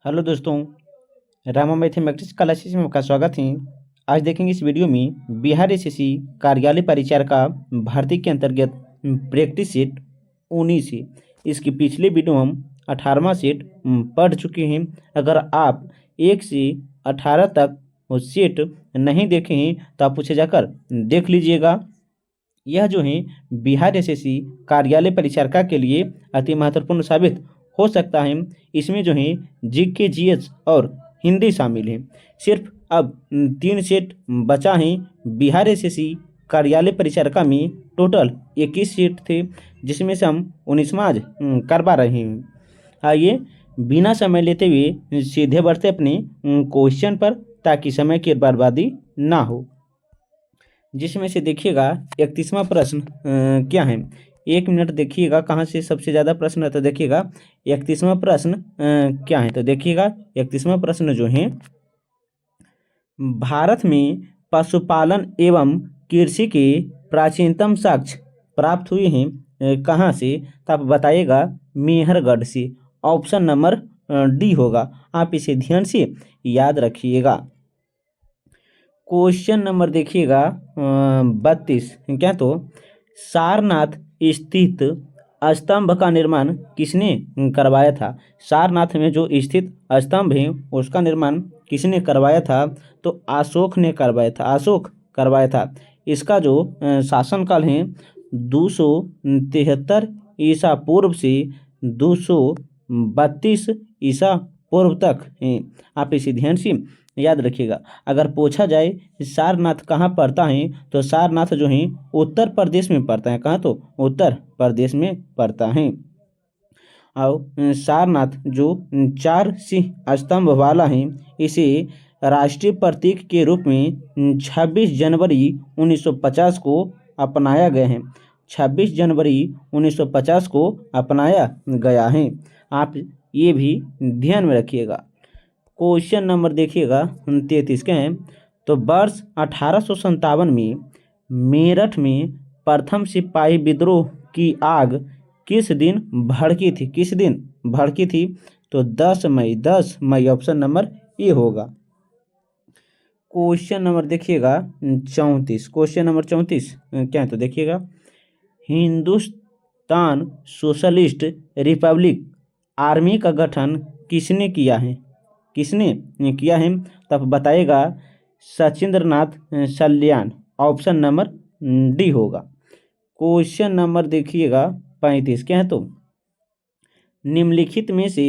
Hello दोस्तों, Rama mathematics classes में आपका स्वागत है। आज देखेंगे इस वीडियो में बिहार एसएससी कार्यालय परिचारिका भर्ती के अंतर्गत प्रैक्टिस सेट 19 है। इसकी पिछले वीडियो हम 18वां सेट पढ़ चुके हैं। अगर आप 1 से 18 तक वो सेट नहीं देखे हैं तो आप उसे जाकर देख लीजिएगा। यह जो है बिहार एसएससी कार्यालय परिचारिका के लिए अति महत्वपूर्ण साबित हो सकता है। इसमें जो है जीके जीएस और हिंदी शामिल है। सिर्फ अब 3 सेट बचा है। बिहार एसएससी कार्यालय परिचारिका में टोटल 21 सेट थे, जिसमें से हम 19वां आज करवा रहे हैं। आइए बिना समय लेते हुए सीधे बढ़ते अपने क्वेश्चन पर, ताकि समय की बर्बादी ना हो। जिसमें से देखिएगा 31वां प्रश्न क्या है। 1 मिनट देखिएगा कहाँ से सबसे ज़्यादा प्रश्न है। तो देखिएगा 31वां प्रश्न क्या है। तो देखिएगा 31वां प्रश्न जो है, भारत में पशुपालन एवं कृषि के प्राचीनतम साक्ष्य प्राप्त हुए हैं कहाँ से। तो आप बताइएगा मेहरगढ़ से। ऑप्शन नंबर डी होगा। आप इसे ध्यान से याद रखिएगा। क्वेश्चन नंबर देखिएगा 32 क्या। तो सारनाथ स्थित स्तंभ का निर्माण किसने करवाया था। सारनाथ में जो स्थित स्तंभ है उसका निर्माण किसने करवाया था। तो अशोक ने करवाया था। अशोक करवाया था। इसका जो शासनकाल है 273 ईसा पूर्व से 232 ईसा पूर्व तक है। आप इसे ध्यान से याद रखिएगा। अगर पूछा जाए सारनाथ कहाँ पड़ता है तो सारनाथ जो है उत्तर प्रदेश में पड़ता है। कहाँ? तो उत्तर प्रदेश में पड़ता है। और सारनाथ जो 4 सिंह स्तंभ वाला है, इसे राष्ट्रीय प्रतीक के रूप में 26 जनवरी 1950 को अपनाया गया है। 26 जनवरी 1950 को अपनाया गया है। आप ये भी ध्यान में रखिएगा। क्वेश्चन नंबर देखिएगा 33 के हैं। तो वर्ष 1857 में मेरठ में प्रथम सिपाही विद्रोह की आग किस दिन भड़की थी। किस दिन भड़की थी। तो 10 मई। 10 मई ऑप्शन नंबर ए होगा। क्वेश्चन नंबर देखिएगा 34। क्वेश्चन नंबर 34 क्या है। तो देखिएगा हिंदुस्तान सोशलिस्ट रिपब्लिक आर्मी का गठन किसने किया है। किसने किया है। तब बताएगा Sachindra Nath Salyan. Option number D होगा। क्वेश्चन नंबर देखिएगा 35 क्या है। तो निम्नलिखित में से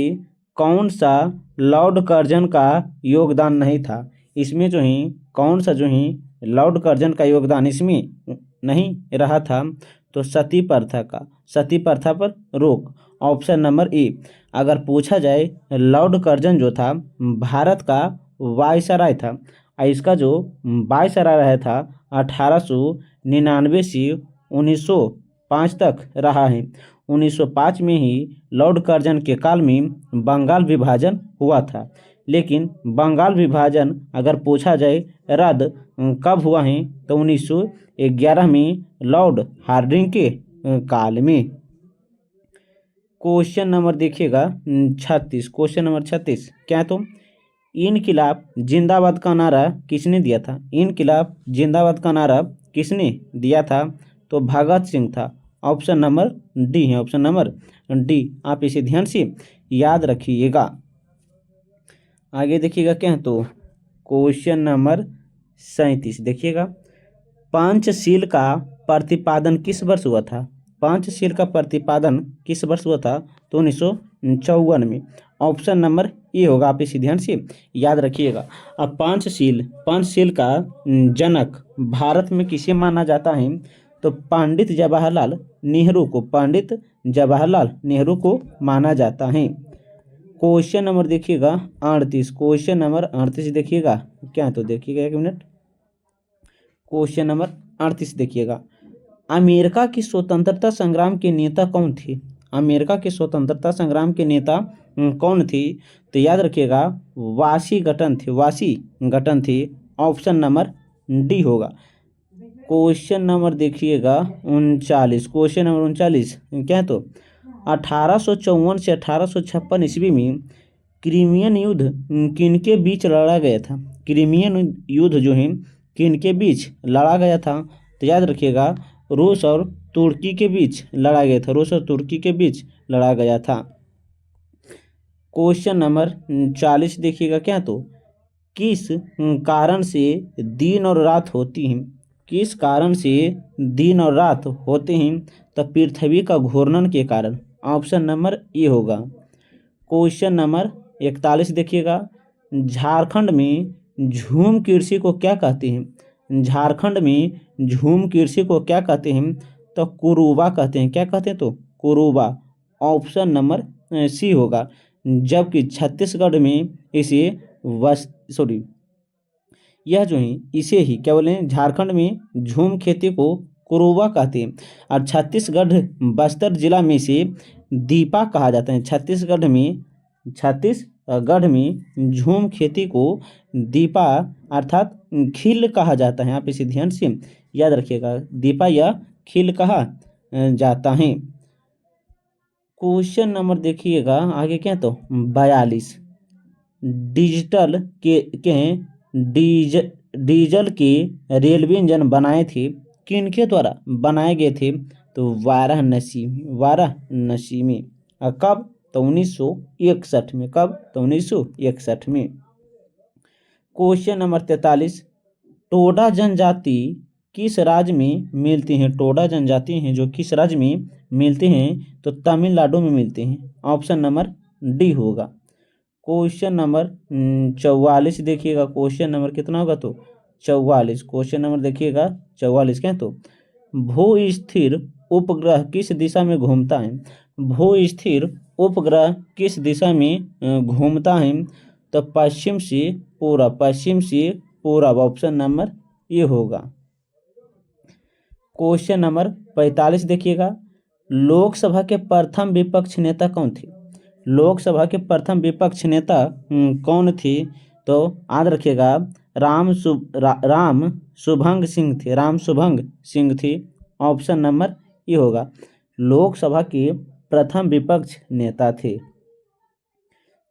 कौन सा लॉर्ड कर्जन का योगदान नहीं था। इसमें जो है कौन सा जो है लॉर्ड कर्जन का योगदान इसमें नहीं रहा था। तो सती प्रथा का। सती प्रथा पर रोक। Option number A. अगर पूछा जाए लॉर्ड कर्जन जो था भारत का वायसराय था। इसका जो वायसराय रहा था 1899 से 1905 तक रहा है। 1905 में ही लॉर्ड कर्जन के काल में बंगाल विभाजन हुआ था। लेकिन बंगाल विभाजन अगर पूछा जाए रद्द कब हुआ है तो 1911 में लॉर्ड हार्डिंग के काल में। क्वेश्चन नंबर देखिएगा 36। क्वेश्चन नंबर 36 क्या है। तो इनकिलाब जिंदाबाद का नारा किसने दिया था। इनकिलाब जिंदाबाद का नारा किसने दिया था। तो भगत सिंह था। ऑप्शन नंबर डी है। Option number D. आप इसे ध्यान से याद रखिएगा। आगे देखिएगा क्या है। तो क्वेश्चन नंबर 37 देखिएगा पंचशील का प्रतिपादन किस वर्ष हुआ था। पंचशील का प्रतिपादन किस वर्ष हुआ था। तो 1954 में। ऑप्शन नंबर ए होगा। आप इसे ध्यान से याद रखिएगा। अब पंचशील का जनक भारत में किसे माना जाता है। तो पंडित जवाहरलाल नेहरू को। पंडित जवाहरलाल नेहरू को माना जाता है। क्वेश्चन नंबर देखिएगा 38। क्वेश्चन नंबर 38 देखिएगा क्या है। तो देखिएगा 1 मिनट। क्वेश्चन नंबर 38 देखिएगा अमेरिका की स्वतंत्रता संग्राम के नेता कौन थे। अमेरिका के स्वतंत्रता संग्राम के नेता कौन थे। तो याद रखिएगा वाशिंगटन थे। वाशिंगटन थे। ऑप्शन नंबर डी होगा। क्वेश्चन नंबर देखिएगा 39। क्वेश्चन नंबर 39 क्या है। तो 1854 से 1856 ईस्वी में क्रीमियन युद्ध किनके बीच लड़ा गया था? क्रीमियन युद्ध जो है किनके बीच लड़ा गया था? तो याद रखिएगा, रूस और तुर्की के बीच लड़ा गया था। रूस और तुर्की के बीच लड़ा गया था। क्वेश्चन नंबर 40 देखिएगा क्या, तो किस कारण से दिन और रात होती हैं? किस कारण से दिन और रात होते हैं? तो पृथ्वी का घूर्णन के कारण। ऑप्शन नंबर ए होगा। क्वेश्चन नंबर 41 देखिएगा, झारखंड में झूम कृषि को क्या कहते हैं? झारखंड में झूम कृषि को क्या कहते हैं? तो कुरुबा कहते हैं। क्या कहते हैं? तो कुरुबा। ऑप्शन नंबर सी होगा। जबकि छत्तीसगढ़ में इसे यह जो है इसे ही क्या बोले हैं, झारखंड में झूम खेती को कुरुबा कहते हैं। और छत्तीसगढ़ बस्तर जिला में इसे दीपा कहा जाता है। छत्तीसगढ़ में झूम खेती को दीपा अर्थात खिल कहा जाता है। आप इसे ध्यान से याद रखिएगा, दीपा या खिल कहा जाता है। क्वेश्चन नंबर देखिएगा आगे क्या, तो 42, डिजिटल डीजल के रेलवे इंजन बनाए थे किनके द्वारा बनाए गए थे? तो वाराणसी में। कब? तो 1961 में। कब? तो 1961 में। क्वेश्चन नंबर 43, टोडा जनजाति किस राज्य में मिलती हैं? टोडा जनजाति हैं जो किस राज्य में मिलते हैं? तो तमिलनाडु में मिलते हैं। ऑप्शन नंबर डी होगा। क्वेश्चन नंबर 44 देखिएगा। क्वेश्चन नंबर कितना होगा? तो 44। क्वेश्चन नंबर देखिएगा 44 क्या, तो भू स्थिर उपग्रह किस दिशा में घूमता है? भू स्थिर उपग्रह किस दिशा में घूमता है? तो पश्चिम से पूरब। ऑप्शन नंबर ये होगा। क्वेश्चन नंबर 45 देखिएगा, लोकसभा के प्रथम विपक्ष नेता कौन थे? लोकसभा के प्रथम विपक्ष नेता कौन थे? तो याद रखिएगा, राम शुभंग सिंह थे। ऑप्शन नंबर ये होगा। लोकसभा के प्रथम विपक्ष नेता थे।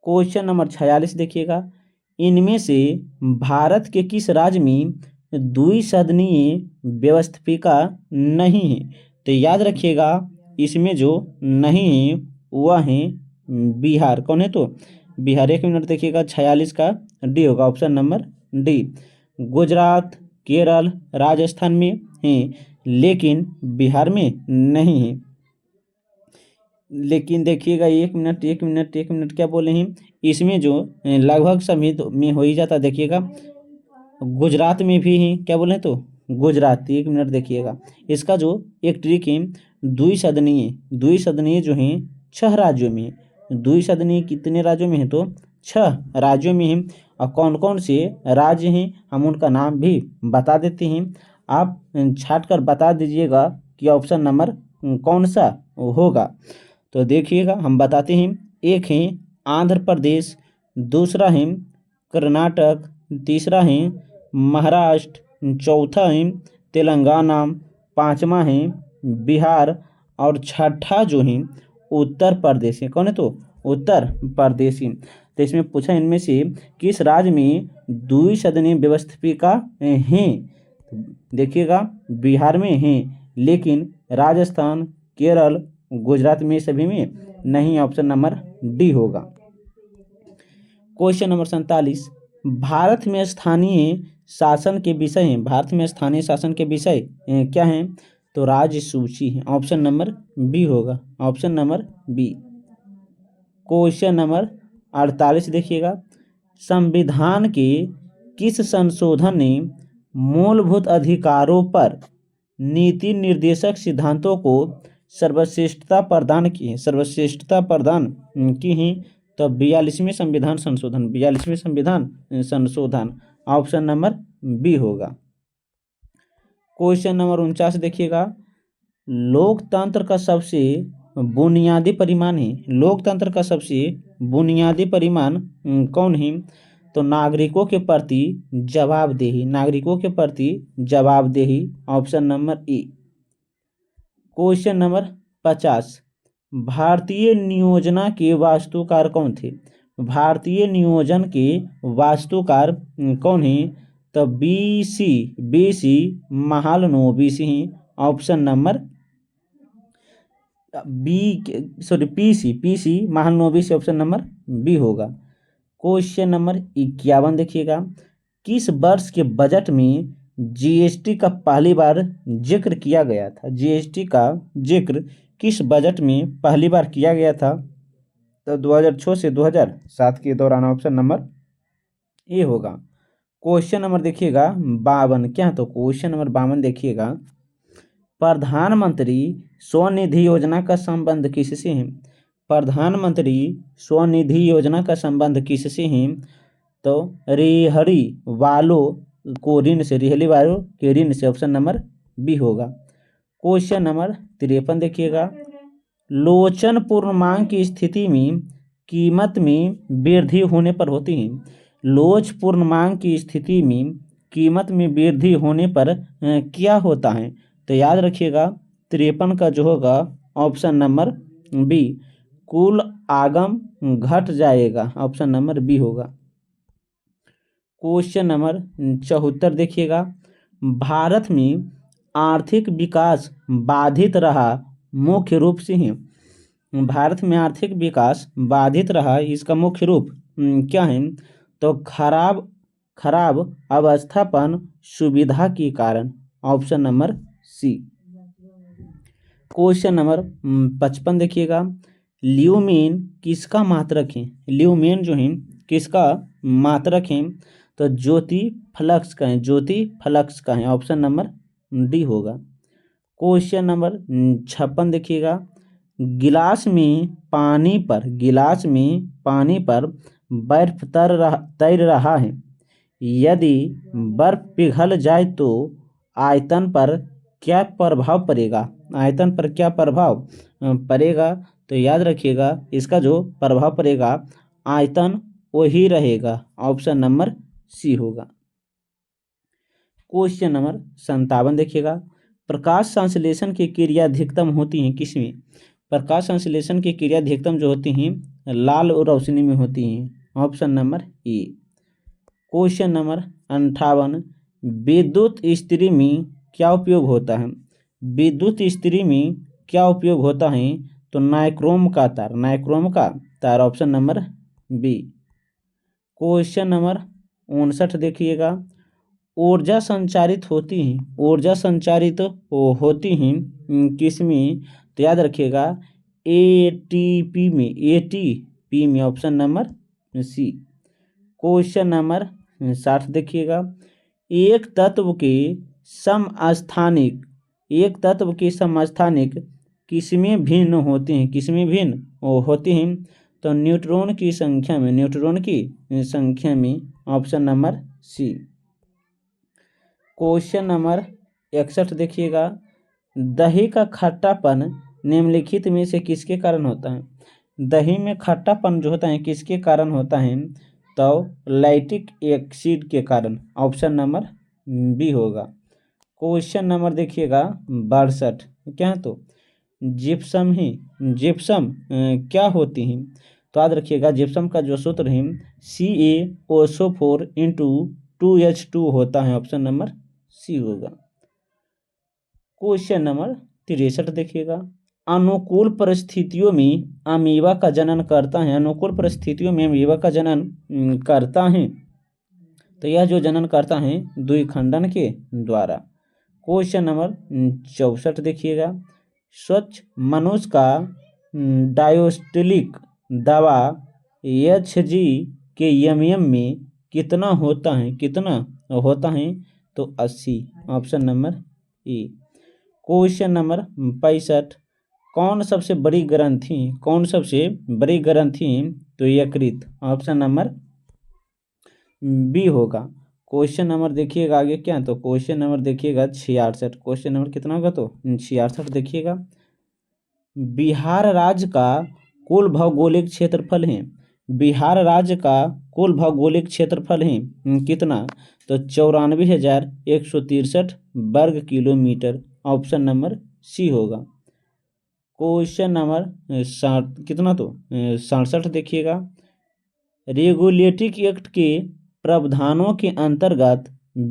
क्वेश्चन नंबर 46 देखिएगा, इनमें से भारत के किस राज्य में द्विसदनीय व्यवस्थापिका नहीं है? तो याद रखिएगा, इसमें जो नहीं है वह है बिहार। कौन है? तो बिहार। 1 मिनट देखिएगा, 46 का डी होगा। Option number D. Gujarat, Kerala, Rajasthan में है लेकिन बिहार में नहीं है। लेकिन देखिएगा, एक मिनट क्या बोले हैं, इसमें जो लगभग सभी में हो ही जाता। देखिएगा, गुजरात में भी है। क्या बोले? तो गुजरात। 1 मिनट देखिएगा, इसका जो एक ट्रिक है, द्विसदनीय जो है 6 राज्यों में। द्विसदनीय कितने राज्यों में है? तो 6 राज्यों में है। और कौन कौन से राज्य हैं हम उनका नाम भी बता देते हैं। आप छाट कर बता दीजिएगा कि ऑप्शन नंबर कौन सा होगा। तो देखिएगा, हम बताते हैं। एक है आंध्र प्रदेश, दूसरा है कर्नाटक, तीसरा है महाराष्ट्र, चौथा है तेलंगाना, पांचवा है बिहार और छठा जो है उत्तर प्रदेश है। कौन है? तो उत्तर प्रदेश है। तो इसमें पूछा, इनमें से किस राज्य में द्विसदनीय व्यवस्थापिका हैं? देखिएगा, बिहार में हैं लेकिन राजस्थान, केरल, गुजरात में सभी में नहीं। ऑप्शन नंबर डी होगा। क्वेश्चन नंबर 47, भारत में स्थानीय शासन के विषय हैं। भारत में स्थानीय शासन के विषय क्या हैं? तो राज्य सूची है। ऑप्शन नंबर बी होगा। Option number B. Question number 48 देखिएगा, संविधान के किस संशोधन ने मूलभूत अधिकारों पर नीति निर्देशक सिद्धांतों को सर्वश्रेष्ठता प्रदान की है? तो 42वें संविधान संशोधन। ऑप्शन नंबर बी होगा। क्वेश्चन नंबर 49 देखिएगा, लोकतंत्र का सबसे बुनियादी परिमाण है। लोकतंत्र का सबसे बुनियादी परिमाण कौन है? तो नागरिकों के प्रति जवाबदेही। Option number A. Question number 50, भारतीय नियोजना के वास्तुकार कौन थे? भारतीय नियोजन के वास्तुकार कौन हैं? तो बीसी महालनोबिस हैं। Option number PC Mahalanobis option number B होगा। क्वेश्चन नंबर 51 देखिएगा, किस वर्ष के बजट में जीएसटी का पहली बार जिक्र किया गया था? जीएसटी का जिक्र किस बजट में पहली बार किया गया था? तो 2006 से 2007 के दौरान। ऑप्शन नंबर ए होगा। क्वेश्चन नंबर देखिएगा 52, क्या? तो क्वेश्चन नंबर 52 देखिएगा, प्रधानमंत्री स्वनिधि योजना का संबंध किससे है? प्रधानमंत्री स्वनिधि योजना का संबंध किससे है? तो रेहड़ी वालों को ऋण से, रेहड़ी वालों के ऋण से। ऑप्शन नंबर बी होगा। क्वेश्चन नंबर 53 देखिएगा, लोचन पूर्णांक की स्थिति में कीमत में वृद्धि होने पर होती है। लोच पूर्णांक की स्थिति में कीमत में वृद्धि होने पर क्या होता है? तो याद रखिएगा 53 का जो होगा ऑप्शन नंबर बी, कुल आगम घट जाएगा। ऑप्शन नंबर बी होगा। क्वेश्चन नंबर 74 देखिएगा, भारत में आर्थिक विकास बाधित रहा मुख्य रूप से है। भारत में आर्थिक विकास बाधित रहा, इसका मुख्य रूप क्या है? तो खराब अवस्थापन सुविधा के कारण। Option number C. Question number 55 देखिएगा, ल्यूमेन किसका मात्रक है? ल्यूमेन जो है किसका मात्रक है? तो ज्योति फ्लक्स का है, ज्योति फ्लक्स का है। ऑप्शन नंबर डी होगा। क्वेश्चन नंबर 56 देखिएगा, गिलास में पानी पर बर्फ तैर रहा है, यदि बर्फ पिघल जाए तो आयतन पर क्या प्रभाव पड़ेगा? आयतन पर क्या प्रभाव पड़ेगा? तो याद रखिएगा इसका जो प्रभाव पड़ेगा आयतन वही रहेगा। ऑप्शन नंबर सी होगा। क्वेश्चन नंबर 57 देखिएगा, प्रकाश संश्लेषण की क्रिया अधिकतम होती है किसमें? प्रकाश संश्लेषण की क्रिया अधिकतम जो होती हैं लाल रोशनी में होती हैं। Option number A. Question number 58, विद्युत इस्त्री में क्या उपयोग होता है? विद्युत इस्त्री में क्या उपयोग होता है? तो नाइक्रोम का तार। Option number B. Question number 59 देखिएगा, ऊर्जा संचारित होती हैं किसमें? तो याद रखिएगा एटीपी में। Option number C. Question number 60 देखिएगा, एक तत्व के समस्थानिक किसमें भिन्न होते हैं? तो न्यूट्रॉन की संख्या में। Option number C. Question number 61 देखिएगा, दही का खट्टापन निम्नलिखित में से किसके कारण होता है? दही में खट्टापन जो होता है किसके कारण होता है? तो लैक्टिक एसिड के कारण। ऑप्शन नंबर बी होगा। क्वेश्चन नंबर देखिएगा 62, क्या? तो जिप्सम क्या होती हैं? तो याद रखिएगा जिप्सम का जो सूत्र है CaOSO4 × 2H2 होता है। ऑप्शन नंबर सी होगा। क्वेश्चन नंबर 63 देखिएगा, अनुकूल परिस्थितियों में अमीबा का जनन करता है। तो यह जो जनन करता है द्विखंडन के द्वारा। क्वेश्चन नंबर 64 देखिएगा, स्वच्छ मनुष्य का डायोस्टिलिक दवा HG के MM में कितना होता है? तो 80। Option number A. Question number 65, कौन सबसे बड़ी ग्रंथि है? तो यकृत। ऑप्शन नंबर बी होगा। क्वेश्चन नंबर देखिएगा आगे, क्या? तो क्वेश्चन नंबर देखिएगा 66। क्वेश्चन नंबर कितना होगा? तो 66 देखिएगा, बिहार राज्य का कुल भौगोलिक क्षेत्रफल है। बिहार राज्य का कुल भौगोलिक क्षेत्रफल है कितना? तो 94,163 वर्ग किलोमीटर। ऑप्शन नंबर सी होगा। क्वेश्चन नंबर 67 देखिएगा, रेगुलेटरी एक्ट के प्रावधानों के अंतर्गत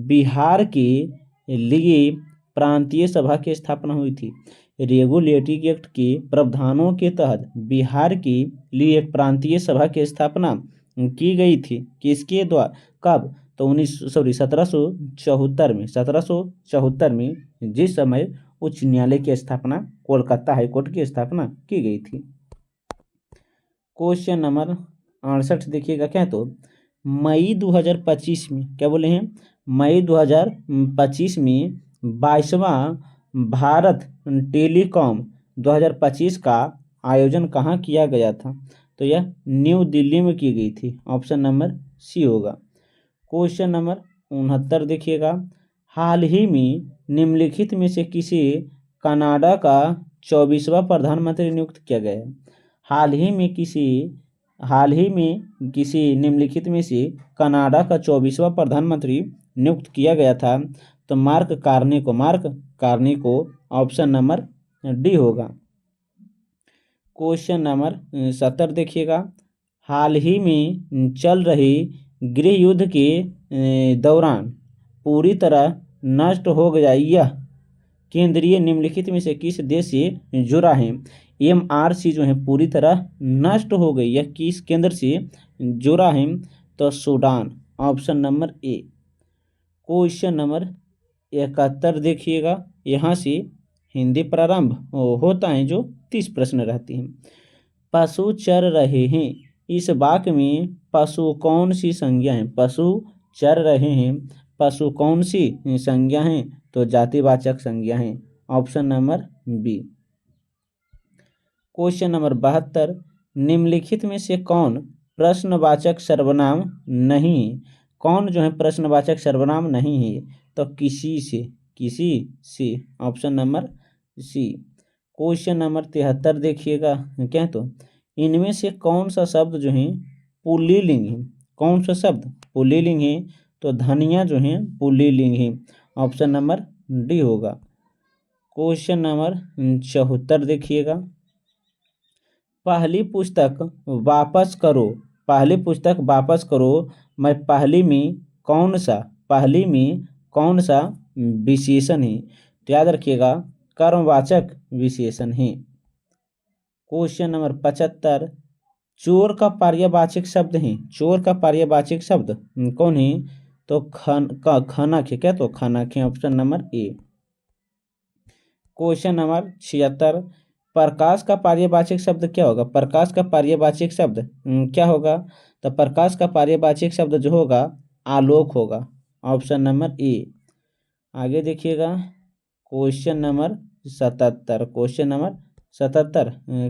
बिहार के लिए प्रांतीय सभा की स्थापना हुई थी। रेगुलेटरी एक्ट के प्रावधानों के तहत बिहार के लिए एक प्रांतीय सभा की स्थापना की गई थी। किसके द्वारा, कब? तो 1774 में, जिस समय उच्च न्यायालय की स्थापना, कोलकाता हाईकोर्ट की स्थापना की गई थी। क्वेश्चन नंबर 68 देखिएगा। क्या तो मई 2025 में, क्या बोले हैं, मई 2025 में 22वां भारत टेलीकॉम 2025 का आयोजन कहाँ किया गया था? तो यह न्यू दिल्ली में की गई थी। ऑप्शन नंबर सी होगा। क्वेश्चन नंबर 69 देखिएगा। हाल ही में निम्नलिखित में से किसे कनाडा का 24वां प्रधानमंत्री नियुक्त किया गया है? हाल ही में किसी निम्नलिखित में से कनाडा का 24वां प्रधानमंत्री नियुक्त किया गया था? तो मार्क कार्नी को ऑप्शन नंबर डी होगा। क्वेश्चन नंबर 70 देखिएगा। हाल ही में चल रही गृह युद्ध के दौरान पूरी तरह नष्ट हो गया यह केंद्रीय निम्नलिखित में से किस देश से जुड़ा है? MRC जो है पूरी तरह नष्ट हो गई, यह किस केंद्र से जुड़ा है? तो Sudan. Option number A. Question number 71 देखिएगा। यहाँ से हिंदी प्रारंभ होता है, जो 30 प्रश्न रहती हैं। पशु चर रहे हैं, इस वाक्य में पशु कौन सी संज्ञा है? पशु चर रहे हैं, पशु कौन सी संज्ञा है? तो जातिवाचक संज्ञा है। Option number B. Question number 72। निम्नलिखित में से कौन प्रश्नवाचक सर्वनाम नहीं है? कौन जो है प्रश्नवाचक सर्वनाम नहीं है? तो किसी से। Option number C. Question number 73 देखिएगा। क्या तो इनमें से कौन सा शब्द जो है पुल्लिंग है? कौन सा शब्द पुल्लिंग है? तो धनिया जो है पुल्लिंग है। ऑप्शन नंबर डी होगा। क्वेश्चन नंबर 74 देखिएगा। पहली पुस्तक वापस करो, मैं पहली में कौन सा विशेषण है? तो याद रखिएगा कर्मवाचक विशेषण है। Question number 75। चोर का पर्यायवाचक शब्द है, कौन है? तो खनक है। क्या तो खनक है। Option number A. Question number 76। प्रकाश का पर्यायवाचक शब्द क्या होगा? प्रकाश का पर्यायवाचक शब्द क्या होगा? तो प्रकाश का पर्यायवाचक शब्द जो होगा आलोक होगा। Option number A. आगे देखिएगा। Question number 77।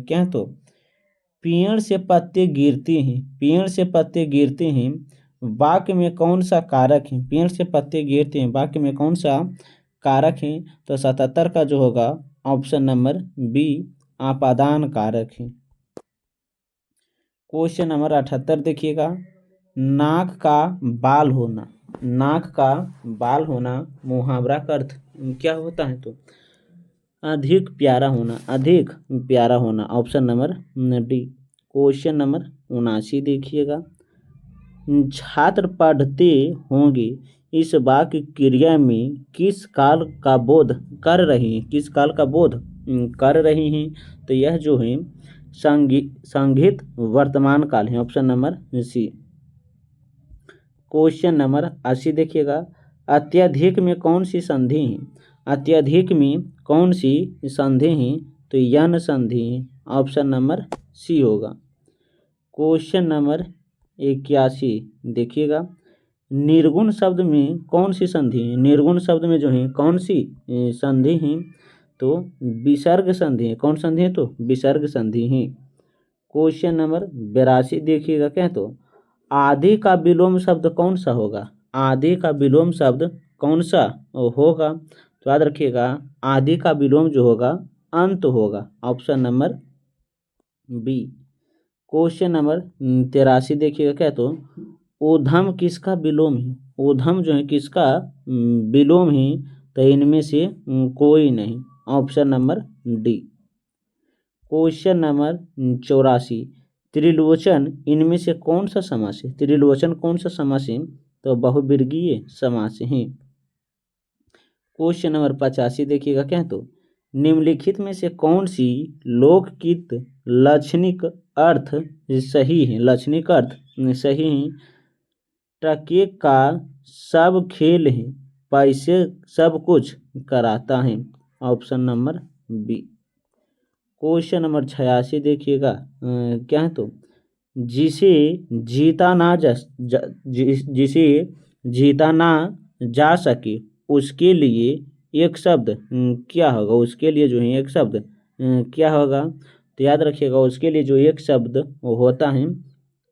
क्या तो पेड़ से पत्ते गिरते हैं, वाक्य में कौन सा कारक है? पेड़ से पत्ते गिरते हैं, वाक्य में कौन सा कारक है? तो 77 का जो होगा ऑप्शन नंबर बी आपादान कारक है। क्वेश्चन नंबर 78 देखिएगा। नाक का बाल होना मुहावरा का अर्थ क्या होता है? तो अधिक प्यारा होना। Option number D. Question number 79 देखिएगा। छात्र पढ़ते होंगे, इस वाक्य क्रिया में किस काल का बोध कर रही हैं? तो यह जो है संगीत वर्तमान काल है। Option number C. Question number 80 देखिएगा। अत्यधिक में कौन सी संधि है? तो यन संधि है। ऑप्शन नंबर सी होगा। क्वेश्चन नंबर 81 देखिएगा। निर्गुण शब्द में कौन सी संधि है? निर्गुण शब्द में जो है कौन सी संधि है? तो विसर्ग संधि है। कौन संधि है? तो विसर्ग संधि है। क्वेश्चन नंबर 82 देखिएगा। क्या तो आदि का विलोम शब्द कौन सा होगा? तो याद रखिएगा आदि का विलोम जो होगा अंत होगा। Option number B. Question number 83 देखिएगा। क्या तो ऊधम किसका विलोम है? ऊधम जो है किसका विलोम है? तो इनमें से कोई नहीं। Option number D. Question number 84। Trilochan इनमें से कौन सा समास है? त्रिलोचन कौन सा समास है? तो बहुवर्गीय समास है। क्वेश्चन नंबर 85 देखिएगा क्या, तो निम्नलिखित में से कौन सी लोकगीत लाक्षणिक अर्थ सही है? लाक्षणिक अर्थ सही है। टके का सब खेल है, पैसे सब कुछ कराता है। Option number B. Question number 86 देखिएगा क्या है, तो जिसे जीता ना जिसे जीता ना जा सके उसके लिए एक शब्द क्या होगा? उसके लिए जो है एक शब्द क्या होगा? तो याद रखिएगा, उसके लिए जो एक शब्द वो होता है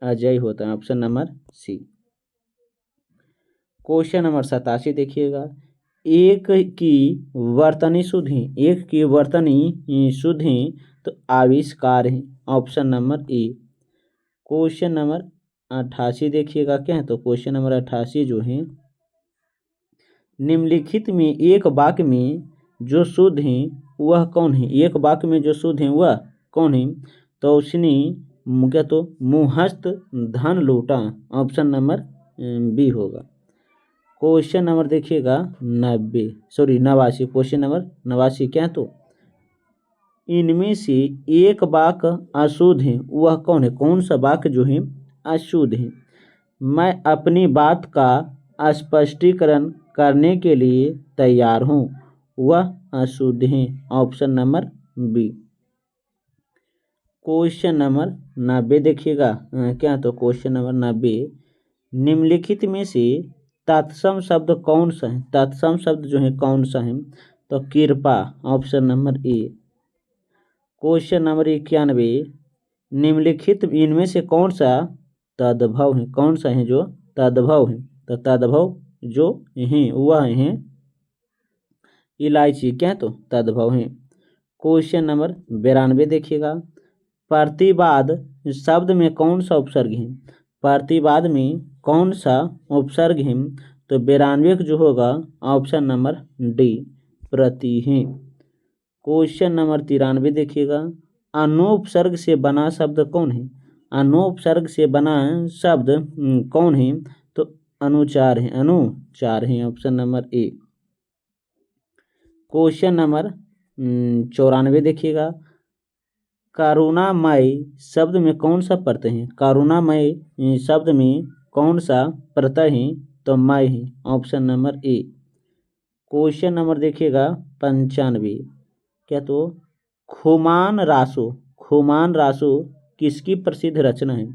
अजय होता है। Option number C. Question number 87 देखिएगा, एक की वर्तनी शुद्ध है, एक की वर्तनी शुद्ध है तो आविष्कार है। Option number A. Question number 88 देखिएगा क्या है, तो क्वेश्चन नंबर 88 जो है, निम्नलिखित में एक वाक्य में जो शुद्ध है वह कौन है? एक वाक्य में जो शुद्ध है वह कौन है? तो उसने क्या, तो मुहस्त धन लूटा। ऑप्शन नंबर बी होगा। क्वेश्चन नंबर देखिएगा 89। क्वेश्चन नंबर 89 क्या है, तो इनमें से एक वाक्य अशुद्ध है वह कौन है? कौन सा वाक्य जो है अशुद्ध है? मैं अपनी बात का स्पष्टीकरण करने के लिए तैयार हूँ, वह अशुद्ध है। Option number B. Question number 90 देखिएगा क्या, तो क्वेश्चन नंबर 90, निम्नलिखित में से तत्सम शब्द कौन सा है? तत्सम शब्द जो है कौन सा है? तो कृपा। Option number A. Question number 91, निम्नलिखित इनमें से कौन सा तद्भव है? कौन सा है जो तद्भव है? तो तद्भव जो है वह है इलायची। क्या तो तद्भव है। क्वेश्चन नंबर 92 देखिएगा, प्रतिवाद शब्द में कौन सा उपसर्ग है? प्रतिवाद में कौन सा उपसर्ग है? तो 92 जो होगा ऑप्शन नंबर डी, प्रति है। क्वेश्चन नंबर 93 देखिएगा, अनुपसर्ग से बना शब्द कौन है? अनुपसर्ग से बना शब्द कौन है? तो अनुचार है, अनुचार है। Option number A. Question number 94 देखिएगा, करुणामय शब्द में कौन सा प्रत्यय है? करुणामय शब्द में कौन सा प्रत्यय है? तो मय है। Option number A. Question number देखिएगा 95, क्या तो खुमान रासो किसकी प्रसिद्ध रचना है?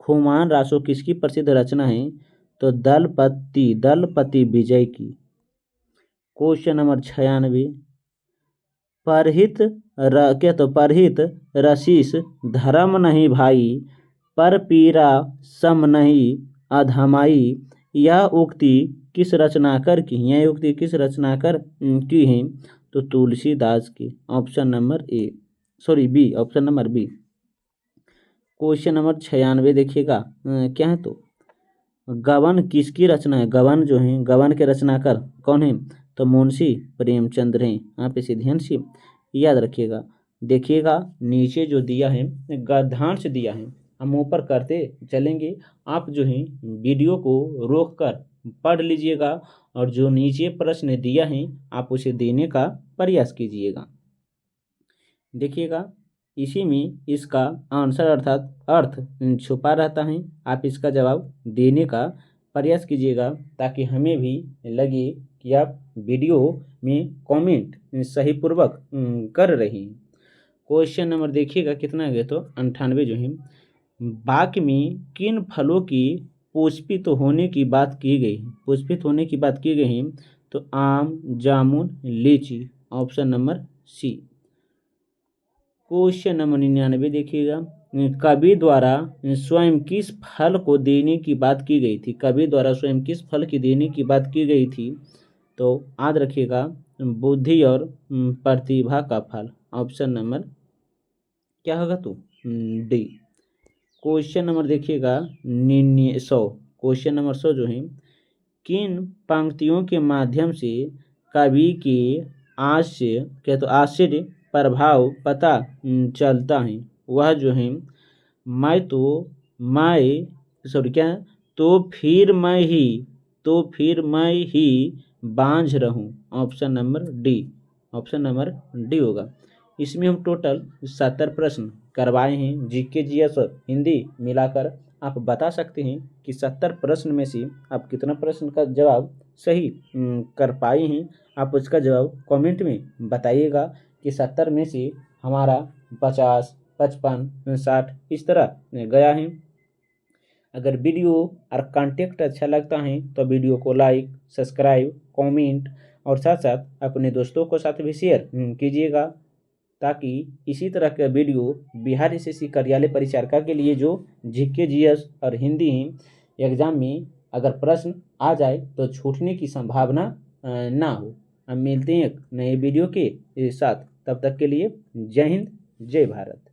खुमान रासो किसकी प्रसिद्ध रचना है? तो दलपति विजय की। क्वेश्चन नंबर 96, परहित रसीस धर्म नहीं भाई, पर पीरा सम नहीं अधमाई। यह उक्ति किस रचनाकार की? यह उक्ति किस रचनाकार की है? तो तुलसीदास की। Option number B. Option number B. Question number 96 देखिएगा क्या है, तो गबन किसकी रचना है? गबन जो है, गबन के रचनाकार कौन है? तो मुंशी प्रेमचंद्र हैं। आप इसे ध्यान से याद रखिएगा। देखिएगा नीचे जो दिया है गद्यांश दिया है, हम ऊपर करते चलेंगे। आप जो है वीडियो को रोक कर पढ़ लीजिएगा और जो नीचे प्रश्न दिया है आप उसे देने का प्रयास कीजिएगा। देखिएगा इसी में इसका आंसर अर्थात अर्थ छुपा रहता है। आप इसका जवाब देने का प्रयास कीजिएगा ताकि हमें भी लगे कि आप वीडियो में कमेंट सही पूर्वक कर रहे हैं। क्वेश्चन नंबर देखिएगा कितना है, तो 98 जो है, वाक्य में किन फलों की पुष्पित होने की बात की गई है? पुष्पित होने की बात की गई है तो आम, जामुन, लीची। Option number C. Question number 99 देखिएगा, कवि द्वारा स्वयं किस फल को देने की बात की गई थी? कवि द्वारा स्वयं किस फल की देने की बात की गई थी? तो याद रखिएगा बुद्धि और प्रतिभा का फल। ऑप्शन नंबर क्या होगा? तो डी। क्वेश्चन नंबर देखिएगा 100। क्वेश्चन नंबर 100 जो है, किन पंक्तियों के माध्यम से कवि के आश्चर्य प्रभाव पता चलता है? वह जो है तो फिर मैं ही बांझ रहूं। ऑप्शन नंबर डी होगा। इसमें हम टोटल 70 प्रश्न करवाए हैं, जीके जीएस और हिंदी मिलाकर। आप बता सकते हैं कि 70 प्रश्न में से आप कितना प्रश्न का जवाब सही कर पाए हैं। आप उसका जवाब कमेंट में बताइएगा कि 70 में से हमारा 50, 55, 60 इस तरह गया है। अगर वीडियो और कंटेंट अच्छा लगता है तो वीडियो को लाइक, सब्सक्राइब, कमेंट और साथ साथ अपने दोस्तों को साथ भी शेयर कीजिएगा, ताकि इसी तरह का वीडियो बिहार एसएससी कार्यालय परिचारिका के लिए जो जीके जीएस और हिंदी एग्जाम में अगर प्रश्न आ जाए तो छूटने की संभावना ना हो। हम मिलते हैं एक नए वीडियो के साथ, तब तक के लिए जय हिंद, जय भारत।